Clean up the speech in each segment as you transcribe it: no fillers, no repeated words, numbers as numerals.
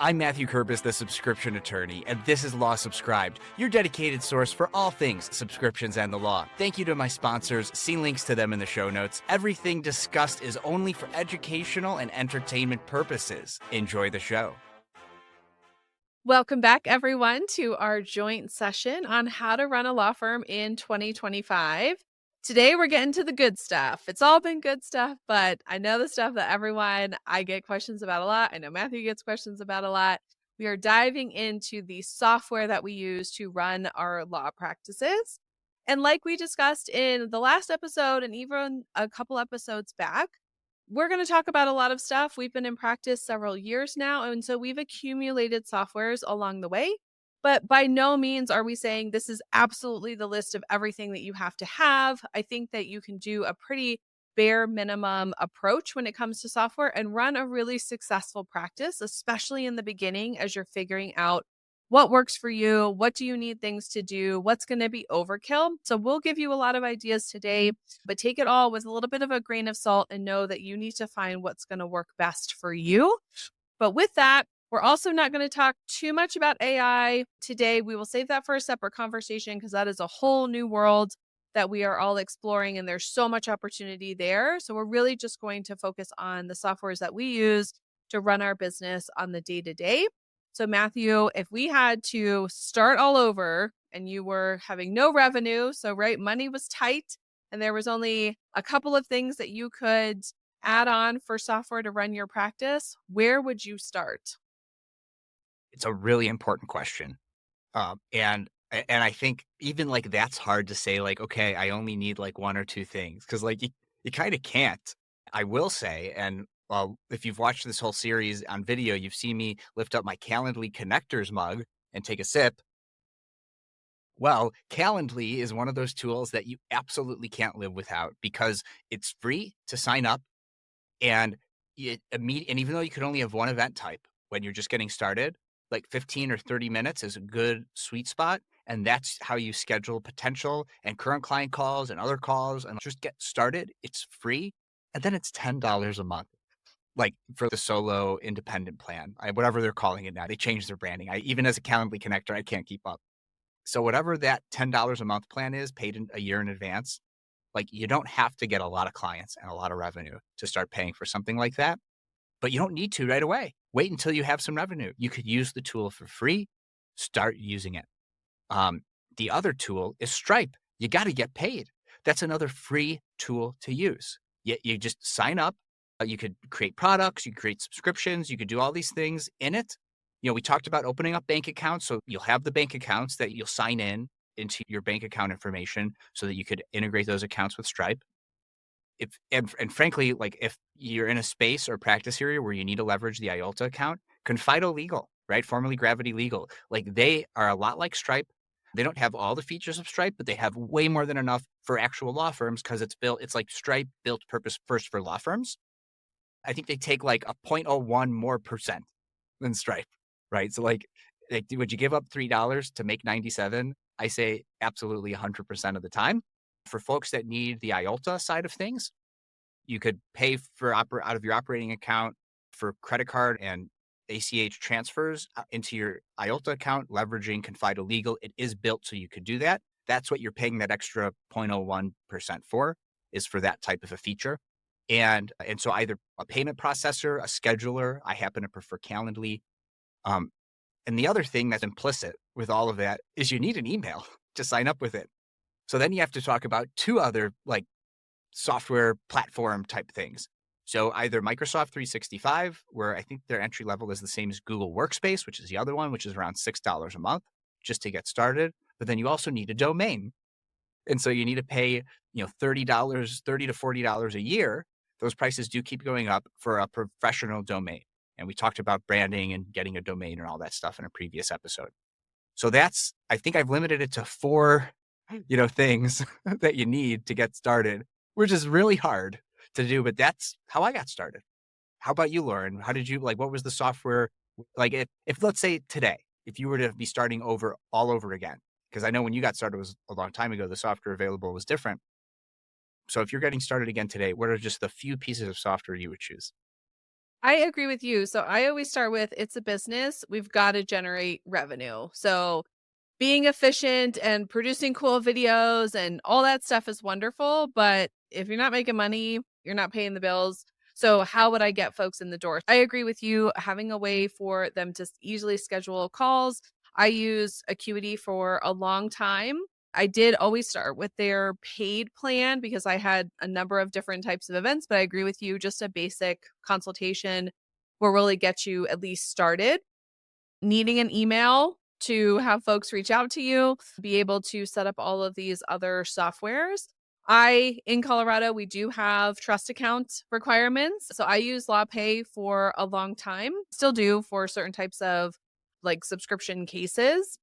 I'm Matthew Kerbis, the subscription attorney, and this is Law Subscribed, your dedicated source for all things subscriptions and the law. Thank you to my sponsors. See links to them in the show notes. Everything discussed is only for educational and entertainment purposes. Enjoy the show. Welcome back, everyone, to our joint session on how to run a law firm in 2025. Today, we're getting to the good stuff. It's all been good stuff, but I know the stuff that I get questions about a lot. I know Matthew gets questions about a lot. We are diving into the software that we use to run our law practices. And like we discussed in the last episode and even a couple episodes back, we're going to talk about a lot of stuff. We've been in practice several years now, and so we've accumulated softwares along the way. But by no means are we saying this is absolutely the list of everything that you have to have. I think that you can do a pretty bare minimum approach when it comes to software and run a really successful practice, especially in the beginning as you're figuring out what works for you, what do you need things to do, what's going to be overkill. So we'll give you a lot of ideas today, but take it all with a little bit of a grain of salt and know that you need to find what's going to work best for you. But with that, we're also not going to talk too much about AI today. We will save that for a separate conversation because that is a whole new world that we are all exploring, and there's so much opportunity there. So we're really just going to focus on the softwares that we use to run our business on the day-to-day. So Matthew, if we had to start all over and you were having no revenue, so right, money was tight and there was only a couple of things that you could add on for software to run your practice, where would you start? It's a really important question. And I think even like that's hard to say, like, okay, I only need like one or two things because like you kind of can't. I will say, and if you've watched this whole series on video, you've seen me lift up my Calendly connectors mug and take a sip. Well, Calendly is one of those tools that you absolutely can't live without because it's free to sign up, and and even though you could only have one event type when you're just getting started, like 15 or 30 minutes is a good sweet spot. And that's how you schedule potential and current client calls and other calls and just get started. It's free. And then it's $10 a month, like for the solo independent plan, whatever they're calling it now. They changed their branding. Even as a Calendly connector, I can't keep up. So whatever that $10 a month plan is, paid in a year in advance, like you don't have to get a lot of clients and a lot of revenue to start paying for something like that. But you don't need to right away. Wait until you have some revenue. You could use the tool for free, start using it. The other tool is Stripe. You got to get paid. That's another free tool to use. You just sign up. You could create products, you could create subscriptions, you could do all these things in it. We talked about opening up bank accounts. So you'll have the bank accounts that you'll sign in into your bank account information so that you could integrate those accounts with Stripe. And frankly, like if you're in a space or practice area where you need to leverage the IOLTA account, Confido Legal, right? Formerly Gravity Legal, like they are a lot like Stripe. They don't have all the features of Stripe, but they have way more than enough for actual law firms because it's like Stripe built purpose first for law firms. I think they take like a 0.01 more percent than Stripe, right? So like would you give up $3 to make 97? I say absolutely 100% of the time. For folks that need the IOLTA side of things, you could pay for out of your operating account for credit card and ACH transfers into your IOLTA account, leveraging Confido Legal. It is built so you could do that. That's what you're paying that extra 0.01% for, is for that type of a feature. And so either a payment processor, a scheduler, I happen to prefer Calendly. And the other thing that's implicit with all of that is you need an email to sign up with it. So then you have to talk about two other like software platform type things. So either Microsoft 365, where I think their entry level is the same as Google Workspace, which is the other one, which is around $6 a month just to get started. But then you also need a domain. And so you need to pay, $30 to $40 a year. Those prices do keep going up for a professional domain. And we talked about branding and getting a domain and all that stuff in a previous episode. So I think I've limited it to four, things that you need to get started, which is really hard to do, but that's how I got started. How about you, Lauren? How did you, what was the software? Like if let's say today, if you were to be starting all over again, because I know when you got started was a long time ago, the software available was different. So if you're getting started again today, what are just the few pieces of software you would choose? I agree with you. So I always start with it's a business. We've got to generate revenue. So being efficient and producing cool videos and all that stuff is wonderful. But if you're not making money, you're not paying the bills. So how would I get folks in the door? I agree with you. Having a way for them to easily schedule calls. I use Acuity for a long time. I did always start with their paid plan because I had a number of different types of events, but I agree with you. Just a basic consultation will really get you at least started. Needing an email to have folks reach out to you, be able to set up all of these other softwares. In Colorado, we do have trust account requirements. So I use LawPay for a long time, still do for certain types of like subscription cases.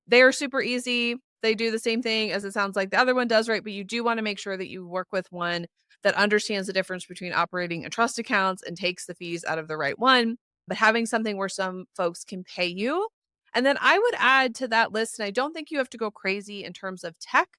They are super easy. They do the same thing as it sounds like the other one does, right? But you do want to make sure that you work with one that understands the difference between operating a trust accounts and takes the fees out of the right one, but having something where some folks can pay you. And then I would add to that list, and I don't think you have to go crazy in terms of tech,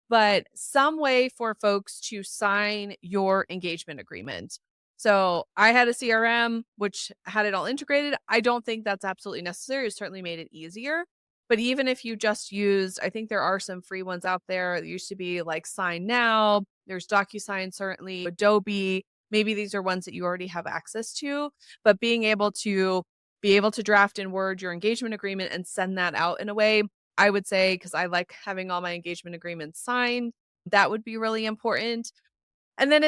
but some way for folks to sign your engagement agreement. So I had a CRM which had it all integrated. I don't think that's absolutely necessary. It certainly made it easier. But even if you just used, I think there are some free ones out there. There used to be like Sign Now, there's DocuSign, certainly, Adobe. Maybe these are ones that you already have access to, but being able to draft in Word your engagement agreement and send that out in a way, I would say, because I like having all my engagement agreements signed, that would be really important. And then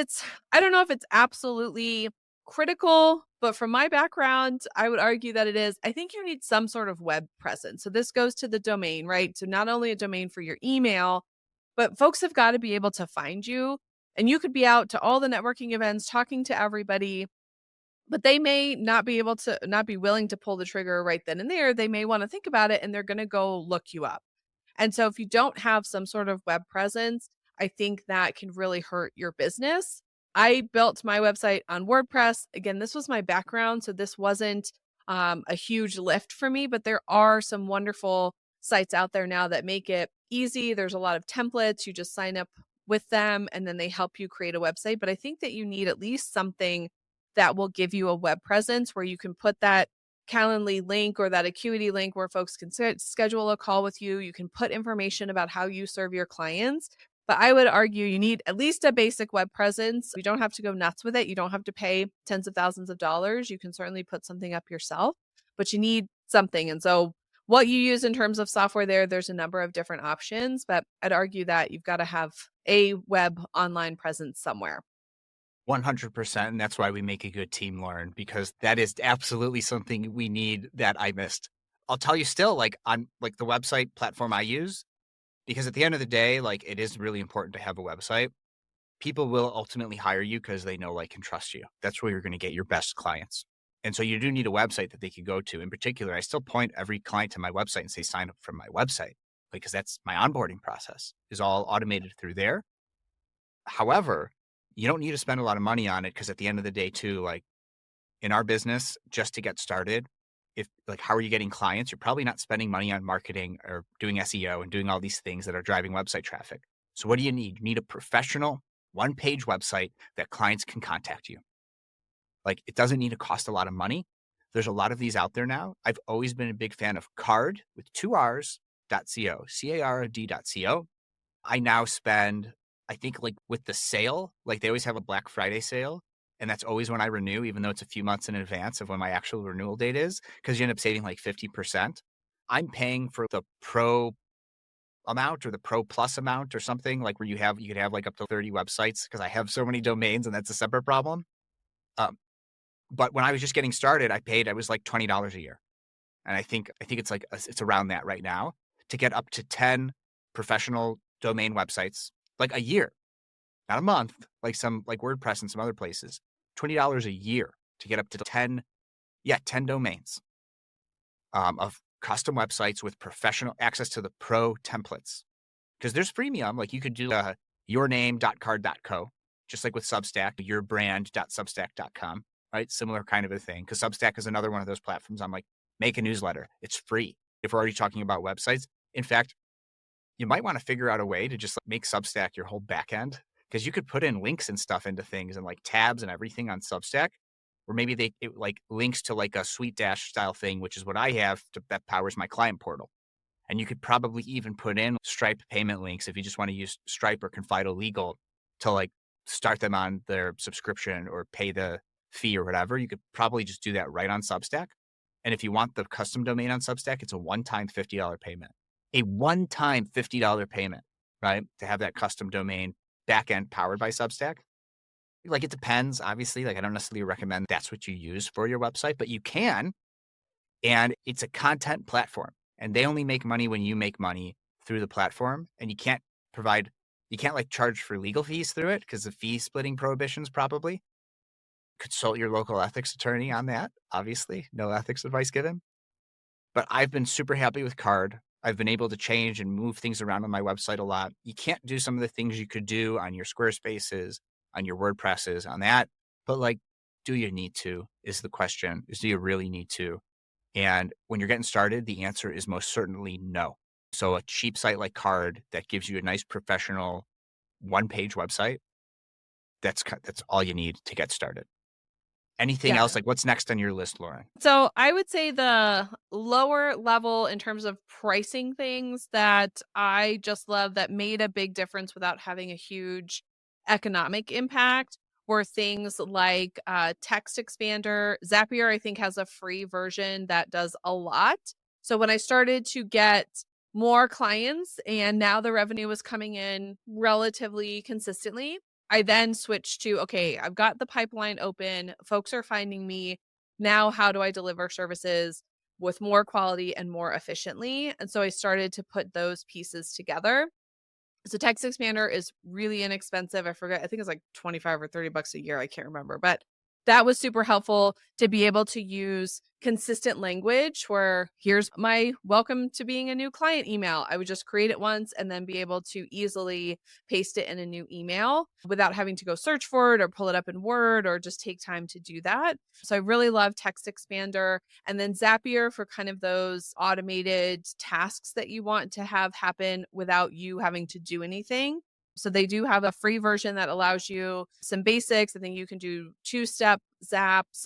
I don't know if it's absolutely critical, but from my background, I would argue that it is. I think you need some sort of web presence. So this goes to the domain, right? So not only a domain for your email, but folks have got to be able to find you. And you could be out to all the networking events, talking to everybody, but they may not be willing to pull the trigger right then and there. They may want to think about it and they're going to go look you up. And so if you don't have some sort of web presence, I think that can really hurt your business. I built my website on WordPress. Again, this was my background, so this wasn't a huge lift for me, but there are some wonderful sites out there now that make it easy. There's a lot of templates. You just sign up with them and then they help you create a website. But I think that you need at least something that will give you a web presence where you can put that Calendly link or that Acuity link where folks can schedule a call with you. You can put information about how you serve your clients. But I would argue you need at least a basic web presence. You don't have to go nuts with it. You don't have to pay tens of thousands of dollars. You can certainly put something up yourself, but you need something. And so what you use in terms of software there's a number of different options, but I'd argue that you've got to have a web online presence somewhere. 100%. And that's why we make a good team, Lauren, because that is absolutely something we need that I missed. I'll tell you still, like on like the website platform I use, because at the end of the day, like it is really important to have a website. People will ultimately hire you because they know, like, and trust you. That's where you're going to get your best clients. And so you do need a website that they can go to. In particular, I still point every client to my website and say, sign up from my website, because that's my onboarding process is all automated through there. However, you don't need to spend a lot of money on it because at the end of the day too, like in our business, just to get started, if like, how are you getting clients? You're probably not spending money on marketing or doing SEO and doing all these things that are driving website traffic. So what do you need? You need a professional one-page website that clients can contact you. Like it doesn't need to cost a lot of money. There's a lot of these out there now. I've always been a big fan of Card with 2Rs.co, CARD.co. I now spend, I think like with the sale, like they always have a Black Friday sale. And that's always when I renew, even though it's a few months in advance of when my actual renewal date is, because you end up saving like 50%. I'm paying for the pro amount or the pro plus amount or something like where you could have like up to 30 websites because I have so many domains and that's a separate problem. But when I was just getting started, I was like $20 a year. And I think it's like, it's around that right now to get up to 10 professional domain websites, like a year, not a month, like WordPress and some other places, $20 a year to get up to 10 domains of custom websites with professional access to the pro templates. Because there's freemium, like you could do yourname.card.co, just like with Substack, yourbrand.substack.com, right? Similar kind of a thing. Because Substack is another one of those platforms. I'm like, make a newsletter. It's free. If we're already talking about websites. In fact, you might want to figure out a way to just make Substack your whole backend, because you could put in links and stuff into things and like tabs and everything on Substack. or maybe it like links to like a Sweet Dash style thing, which is what I have that powers my client portal. And you could probably even put in Stripe payment links if you just want to use Stripe or Confido Legal to like start them on their subscription or pay the fee or whatever. You could probably just do that right on Substack. And if you want the custom domain on Substack, it's a one-time $50 payment. A one-time $50 payment, right? To have that custom domain backend powered by Substack. Like it depends, obviously. Like I don't necessarily recommend that's what you use for your website, but you can. And it's a content platform. And they only make money when you make money through the platform. And you can't like charge for legal fees through it because of fee splitting prohibitions probably. Consult your local ethics attorney on that. Obviously, no ethics advice given. But I've been super happy with Card. I've been able to change and move things around on my website a lot. You can't do some of the things you could do on your Squarespaces, on your WordPresses, on that. But like, do you need to is the question, is do you really need to? And when you're getting started, the answer is most certainly no. So a cheap site like Card that gives you a nice professional one-page website, that's all you need to get started. Anything Yeah. else? Like what's next on your list, Lauren? So I would say the lower level in terms of pricing things that I just love that made a big difference without having a huge economic impact were things like Text Expander. Zapier, I think, has a free version that does a lot. So when I started to get more clients and now the revenue was coming in relatively consistently, I then switched to, okay, I've got the pipeline open. Folks are finding me. Now, how do I deliver services with more quality and more efficiently? And so I started to put those pieces together. So Text Expander is really inexpensive. I forget, I think it's like 25 or 30 bucks a year. I can't remember, but that was super helpful to be able to use consistent language where here's my welcome to being a new client email. I would just create it once and then be able to easily paste it in a new email without having to go search for it or pull it up in Word or just take time to do that. So I really love Text Expander. And then Zapier for kind of those automated tasks that you want to have happen without you having to do anything. So they do have a free version that allows you some basics. I think you can do two-step zaps,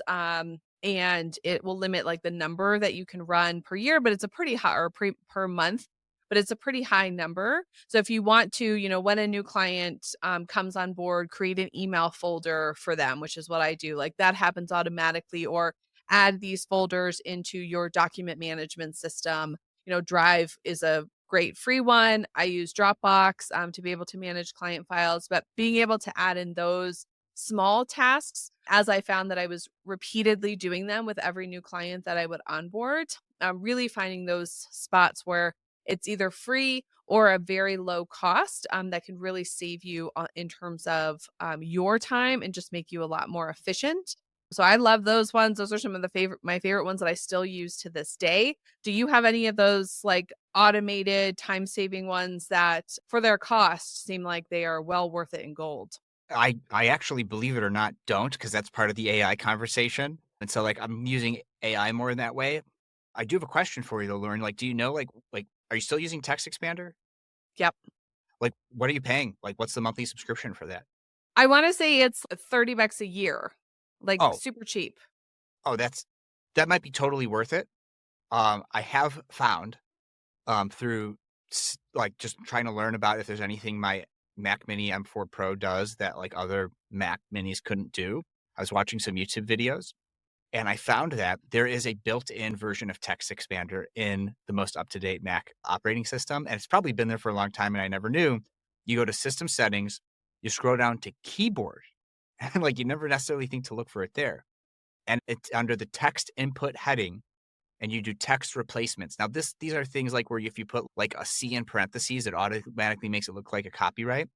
and it will limit like the number that you can run per year, but it's a pretty high or per month, but it's a pretty high number. So if you want to, when a new client comes on board, create an email folder for them, which is what I do. Like that happens automatically, or add these folders into your document management system. Drive is a great free one. I use Dropbox to be able to manage client files, but being able to add in those small tasks as I found that I was repeatedly doing them with every new client that I would onboard, really finding those spots where it's either free or a very low cost that can really save you in terms of your time and just make you a lot more efficient. So I love those ones. Those are some of my favorite ones that I still use to this day. Do you have any of those like automated time-saving ones that for their cost seem like they are well worth it in gold? I actually, believe it or not, don't, because that's part of the AI conversation. And so like I'm using AI more in that way. I do have a question for you though, Lauren. Like, do you know like are you still using Text Expander? Yep. Like what are you paying? Like what's the monthly subscription for that? I want to say it's 30 bucks a year, like Oh, super cheap. oh, that might be totally worth it. I have found through like just trying to learn about if there's anything my Mac Mini M4 Pro does that like other Mac Minis couldn't do. I was watching some YouTube videos and I found that there is a built-in version of Text Expander in the most up-to-date Mac operating system. And it's probably been there for a long time and I never knew. You go to System Settings, you scroll down to Keyboard, and like you never necessarily think to look for it there. And it's under the text input heading and you do text replacements. Now, these are things like where if you put like a C in parentheses, it automatically makes it look like a copyright.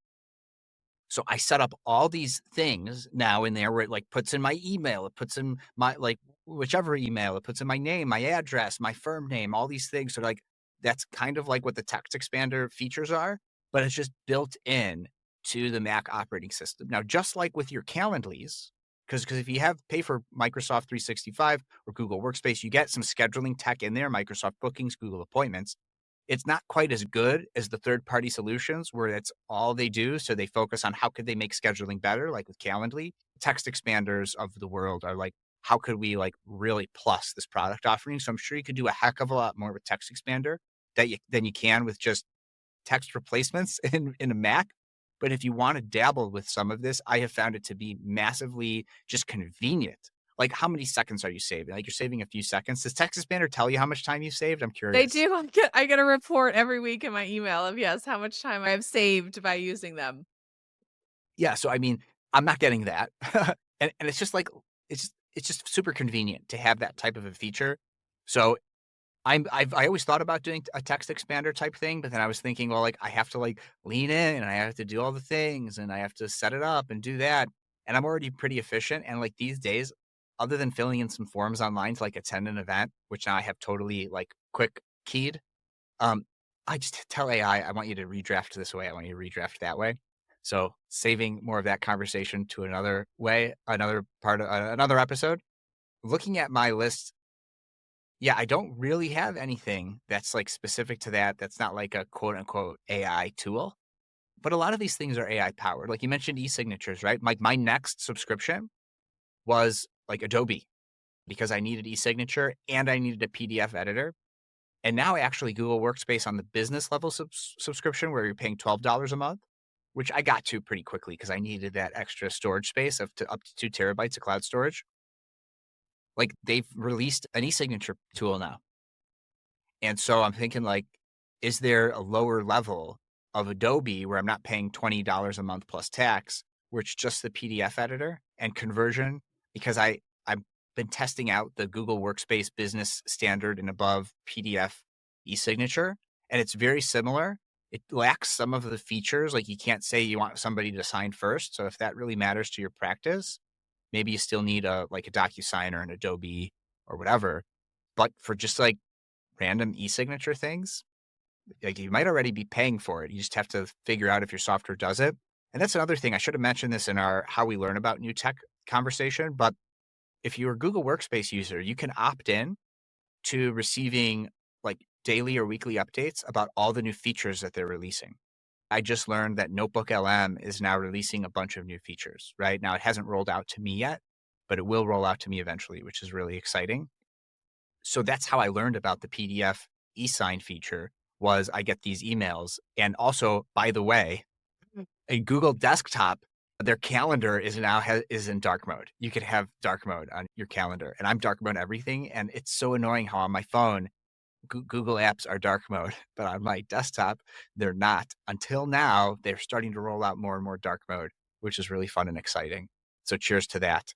So I set up all these things now in there where it like puts in my email, it puts in my like whichever email, it puts in my name, my address, my firm name, all these things. So like that's kind of like what the text expander features are, but it's just built in to the Mac operating system. Now, just like with your Calendlies, because if you pay for Microsoft 365 or Google Workspace, you get some scheduling tech in there, Microsoft Bookings, Google Appointments. It's not quite as good as the third-party solutions where that's all they do. So they focus on how could they make scheduling better, like with Calendly. Text expanders of the world are like how could we like really plus this product offering? So I'm sure you could do a heck of a lot more with Text Expander than you can with just text replacements in a Mac. But if you want to dabble with some of this, I have found it to be massively just convenient. Like, how many seconds are you saving? Like, you're saving a few seconds. Does Text Expander tell you how much time you saved? I'm They curious. do. I get a report every week in my email of, yes, how much time I have saved by using them. Yeah, so I mean, I'm not getting that. And it's just like it's just super convenient to have that type of a feature. So I always thought about doing a text expander type thing, but then I was thinking, well, like I have to like lean in and I have to do all the things and I have to set it up and do that. And I'm already pretty efficient. And like these days, other than filling in some forms online to like attend an event, which now I have totally like quick keyed, um, I just tell AI, I want you to redraft this way. I want you to redraft that way. So saving more of that conversation to another way, another part of another episode. Looking at my list, yeah, I don't really have anything that's like specific to that. That's not like a quote unquote AI tool. But a lot of these things are AI powered. Like you mentioned e-signatures, right? Like my next subscription was like Adobe because I needed e-signature and I needed a PDF editor. And now actually Google Workspace on the business level subscription where you're paying $12 a month, which I got to pretty quickly because I needed that extra storage space up to 2 terabytes of cloud storage. Like they've released an e-signature tool now. And so I'm thinking like, is there a lower level of Adobe where I'm not paying $20 a month plus tax, where it's just the PDF editor and conversion? Because I've been testing out the Google Workspace Business Standard and above PDF e-signature, and it's very similar. It lacks some of the features, like you can't say you want somebody to sign first. So if that really matters to your practice, maybe you still need a like a DocuSign or an Adobe or whatever. But for just like random e-signature things, like you might already be paying for it. You just have to figure out if your software does it. And that's another thing. I should have mentioned this in our how we learn about new tech conversation. But if you're a Google Workspace user, you can opt in to receiving like daily or weekly updates about all the new features that they're releasing. I just learned that Notebook LM is now releasing a bunch of new features, right? Now it hasn't rolled out to me yet, but it will roll out to me eventually, which is really exciting. So that's how I learned about the PDF e-sign feature was I get these emails. And also, by the way, a Google Desktop, their calendar is now is in dark mode. You could have dark mode on your calendar, and I'm dark mode everything. And it's so annoying how on my phone, Google apps are dark mode, but on my desktop, they're not. Until now, they're starting to roll out more and more dark mode, which is really fun and exciting. So cheers to that.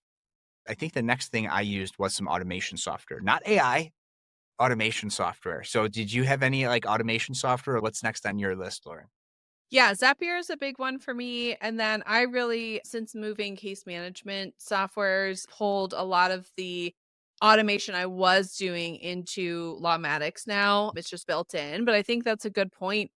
I think the next thing I used was some automation software, not AI, automation software. So did you have any like automation software? Or what's next on your list, Lauren? Yeah, Zapier is a big one for me. And then I really, since moving case management softwares, pulled a lot of the automation I was doing into Lawmatics now. It's just built in. But I think that's a good point.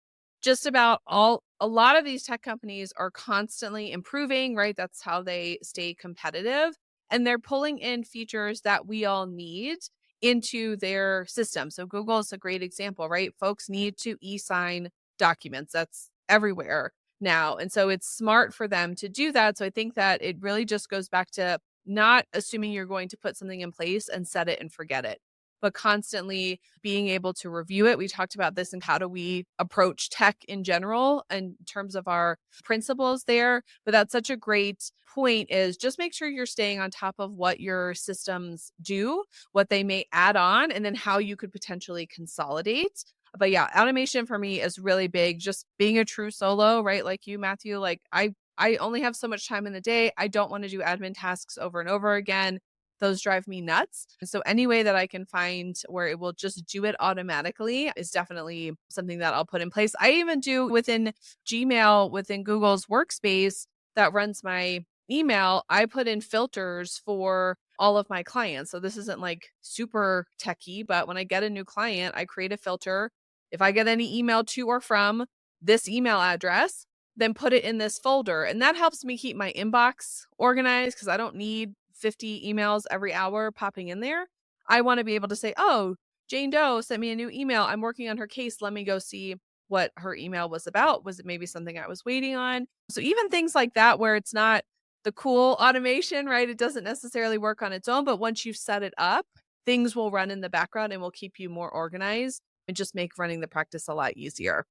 Just about a lot of these tech companies are constantly improving, right? That's how they stay competitive. And they're pulling in features that we all need into their system. So Google is a great example, right? Folks need to e-sign documents. That's everywhere now. And so it's smart for them to do that. So I think that it really just goes back to not assuming you're going to put something in place and set it and forget it, but constantly being able to review it. We talked about this and how do we approach tech in general in terms of our principles there. But that's such a great point is just make sure you're staying on top of what your systems do, what they may add on, and then how you could potentially consolidate. But yeah, automation for me is really big. Just being a true solo, right? Like you, Matthew, like I only have so much time in the day. I don't want to do admin tasks over and over again. Those drive me nuts. And so any way that I can find where it will just do it automatically is definitely something that I'll put in place. I even do within Gmail, within Google's Workspace that runs my email, I put in filters for all of my clients. So this isn't like super techy, but when I get a new client, I create a filter. If I get any email to or from this email address, then put it in this folder. And that helps me keep my inbox organized because I don't need 50 emails every hour popping in there. I want to be able to say, oh, Jane Doe sent me a new email. I'm working on her case. Let me go see what her email was about. Was it maybe something I was waiting on? So even things like that where it's not the cool automation, right? It doesn't necessarily work on its own, but once you set it up, things will run in the background and will keep you more organized and just make running the practice a lot easier.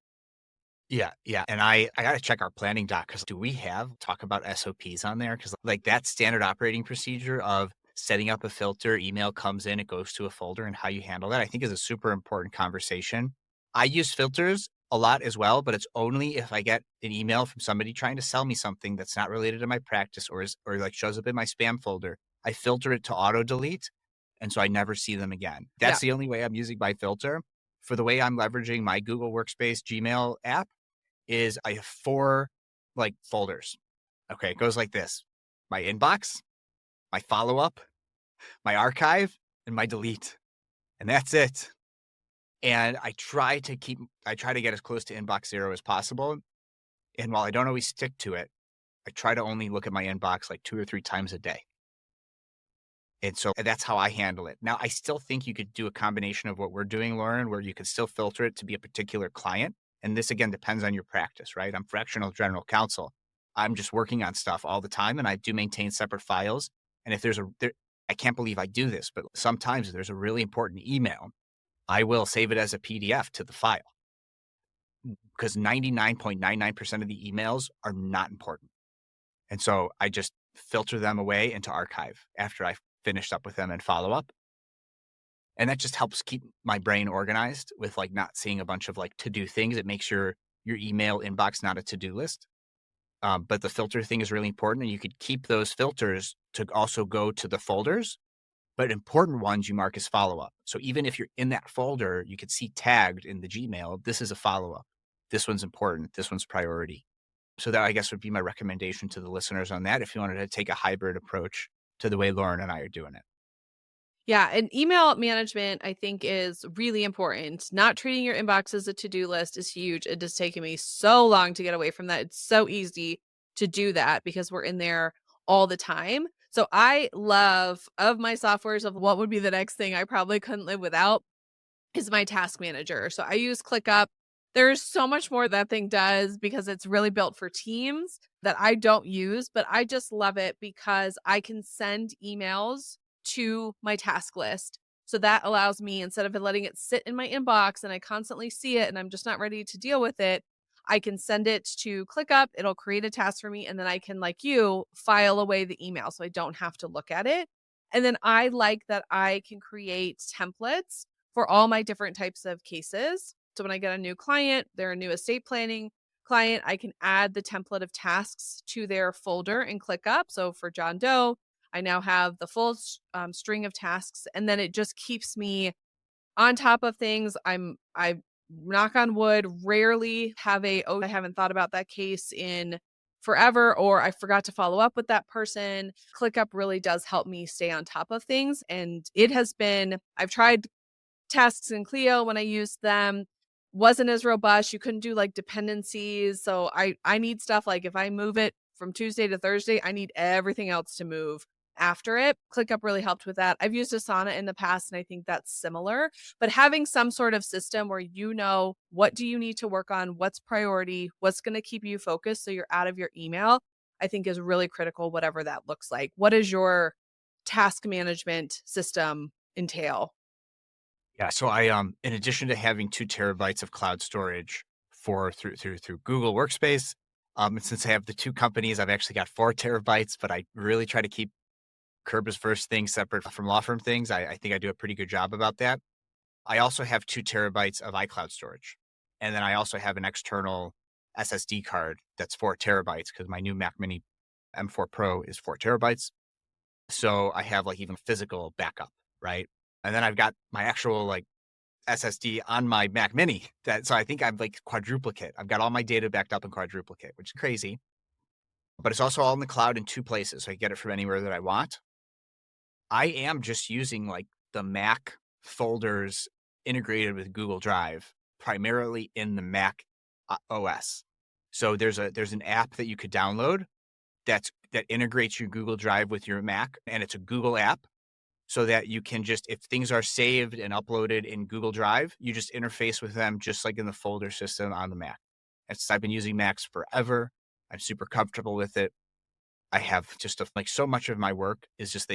Yeah, yeah, and I gotta check our planning doc because do we have talk about SOPs on there? Because like, that standard operating procedure of setting up a filter, email comes in, it goes to a folder, and how you handle that, I think is a super important conversation. I use filters a lot as well, but it's only if I get an email from somebody trying to sell me something that's not related to my practice or, like, shows up in my spam folder. I filter it to auto delete, and so I never see them again. Yeah. That's the only way I'm using my filter. For the way I'm leveraging my Google Workspace Gmail app, is I have 4, like, folders. Okay, it goes like this: my inbox, my follow-up, my archive, and my delete, and that's it. And I try to get as close to inbox 0 as possible, and while I don't always stick to it, I try to only look at my inbox, like, 2 or 3 times a day. And so that's how I handle it. Now, I still think you could do a combination of what we're doing, Lauren, where you could still filter it to be a particular client. And this again depends on your practice, right? I'm fractional general counsel. I'm just working on stuff all the time and I do maintain separate files. And if I can't believe I do this, but sometimes if there's a really important email, I will save it as a PDF to the file because 99.99% of the emails are not important. And so I just filter them away into archive after I finished up with them and follow up. And that just helps keep my brain organized with like not seeing a bunch of like to do things. It makes your email inbox not a to do list. But the filter thing is really important. And you could keep those filters to also go to the folders, but important ones you mark as follow up. So even if you're in that folder, you could see tagged in the Gmail, this is a follow up. This one's important. This one's priority. So that I guess would be my recommendation to the listeners on that if you wanted to take a hybrid approach to the way Lauren and I are doing it. Yeah, and email management I think is really important. Not treating your inbox as a to-do list is huge. It has taken me so long to get away from that. It's so easy to do that because we're in there all the time. So I love of my softwares of what would be the next thing I probably couldn't live without is my task manager. So I use ClickUp. There's so much more that thing does because it's really built for teams that I don't use, but I just love it because I can send emails to my task list. So that allows me, instead of letting it sit in my inbox and I constantly see it and I'm just not ready to deal with it, I can send it to ClickUp. It'll create a task for me. And then I can, like you, file away the email so I don't have to look at it. And then I like that I can create templates for all my different types of cases. So when I get a new client, they're a new estate planning client, I can add the template of tasks to their folder and ClickUp. So for John Doe, I now have the full string of tasks, and then it just keeps me on top of things. I knock on wood, rarely have I haven't thought about that case in forever, or I forgot to follow up with that person. ClickUp really does help me stay on top of things. And I've tried tasks in Clio when I used them, wasn't as robust. You couldn't do like dependencies. So I need stuff like if I move it from Tuesday to Thursday, I need everything else to move after it. ClickUp really helped with that. I've used Asana in the past and I think that's similar, but having some sort of system where you know what do you need to work on, what's priority, what's going to keep you focused so you're out of your email, I think is really critical, whatever that looks like. What does your task management system entail? Yeah, so I in addition to having 2 terabytes of cloud storage for through Google Workspace, and since I have the 2 companies, I've actually got 4 terabytes, but I really try to keep Kerber's first things separate from law firm things. I think I do a pretty good job about that. I also have 2 terabytes of iCloud storage. And then I also have an external SSD card that's 4 terabytes because my new Mac Mini M4 Pro is 4 terabytes. So I have like even physical backup, right? And then I've got my actual like SSD on my Mac Mini. So I think I'm like quadruplicate. I've got all my data backed up in quadruplicate, which is crazy. But it's also all in the cloud in 2 places. So I get it from anywhere that I want. I am just using like the Mac folders integrated with Google Drive, primarily in the Mac OS. So there's an app that you could download that integrates your Google Drive with your Mac, and it's a Google app so that you can just, if things are saved and uploaded in Google Drive, you just interface with them just like in the folder system on the Mac. I've been using Macs forever. I'm super comfortable with it. I have just like so much of my work is just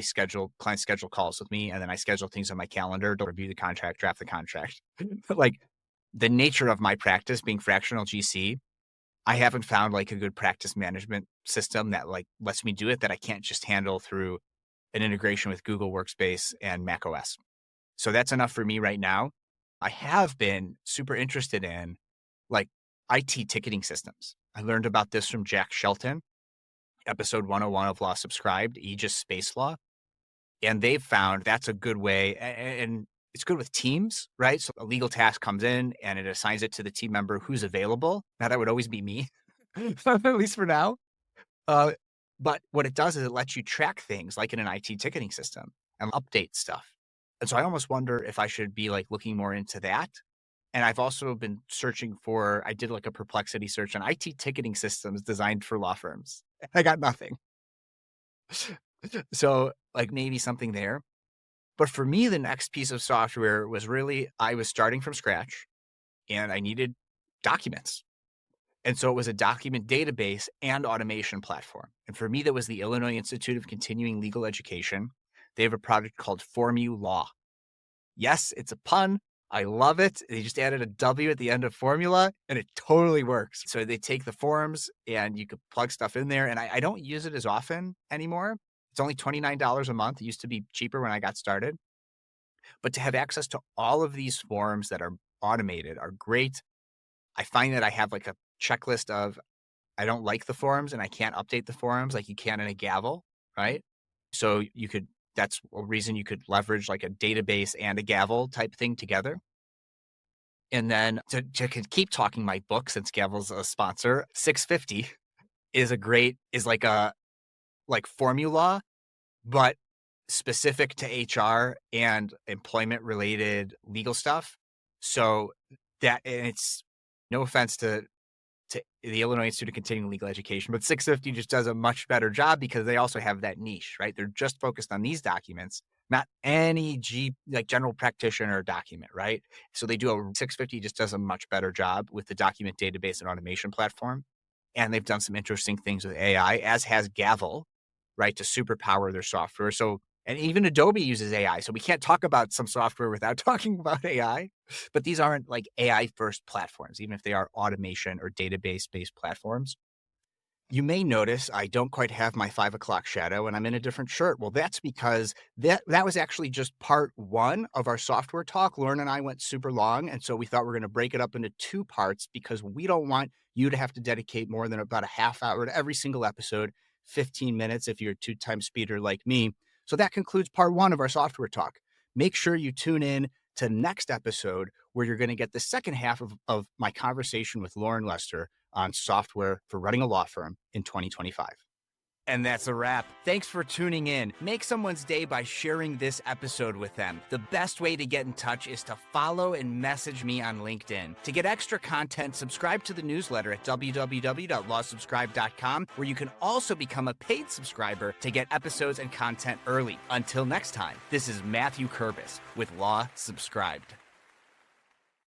clients schedule calls with me, and then I schedule things on my calendar to review the contract, draft the contract. But like the nature of my practice being fractional GC, I haven't found like a good practice management system that like lets me do it that I can't just handle through an integration with Google Workspace and Mac OS. So that's enough for me right now. I have been super interested in like IT ticketing systems. I learned about this from Jack Shelton, episode 101 of Law Subscribed, Aegis Space Law. And they've found that's a good way. And it's good with teams, right? So a legal task comes in and it assigns it to the team member who's available. Now, that would always be me, at least for now. But what it does is it lets you track things like in an IT ticketing system and update stuff. And so I almost wonder if I should be like looking more into that. And I've also been I did like a Perplexity search on IT ticketing systems designed for law firms. I got nothing. So like maybe something there. But for me, the next piece of software was really, I was starting from scratch and I needed documents. And so it was a document database and automation platform. And for me, that was the Illinois Institute of Continuing Legal Education. They have a product called FormuLaw. Yes, it's a pun. I love it. They just added a W at the end of formula and it totally works. So they take the forms and you could plug stuff in there. And I don't use it as often anymore. It's only $29 a month. It used to be cheaper when I got started. But to have access to all of these forms that are automated are great. I find that I have like a checklist of I don't like the forms and I can't update the forms like you can in a gavel, right? So that's a reason you could leverage like a database and a gavel type thing together. And then to keep talking my book, since Gavel's a sponsor, 650 is like a formula, but specific to HR and employment related legal stuff. So and it's no offense to the Illinois Institute of Continuing Legal Education, but 650 just does a much better job because they also have that niche, right? They're just focused on these documents, not any general practitioner document, right? So 650 just does a much better job with the document database and automation platform. And they've done some interesting things with AI, as has Gavel, right, to superpower their software. So, and even Adobe uses AI. So we can't talk about some software without talking about AI. But these aren't like AI first platforms, even if they are automation or database based platforms. You may notice I don't quite have my 5 o'clock shadow and I'm in a different shirt. Well, that's because that was actually just part one of our software talk. Lauren and I went super long. And so we thought we're going to break it up into 2 parts because we don't want you to have to dedicate more than about a half hour to every single episode, 15 minutes if you're a 2-time speeder like me. So that concludes part 1 of our software talk. Make sure you tune in to next episode where you're going to get the second half of my conversation with Lauren Lester on software for running a law firm in 2025. And that's a wrap. Thanks for tuning in. Make someone's day by sharing this episode with them. The best way to get in touch is to follow and message me on LinkedIn. To get extra content, subscribe to the newsletter at www.lawsubscribe.com, where you can also become a paid subscriber to get episodes and content early. Until next time, this is Matthew Kurbis with Law Subscribed.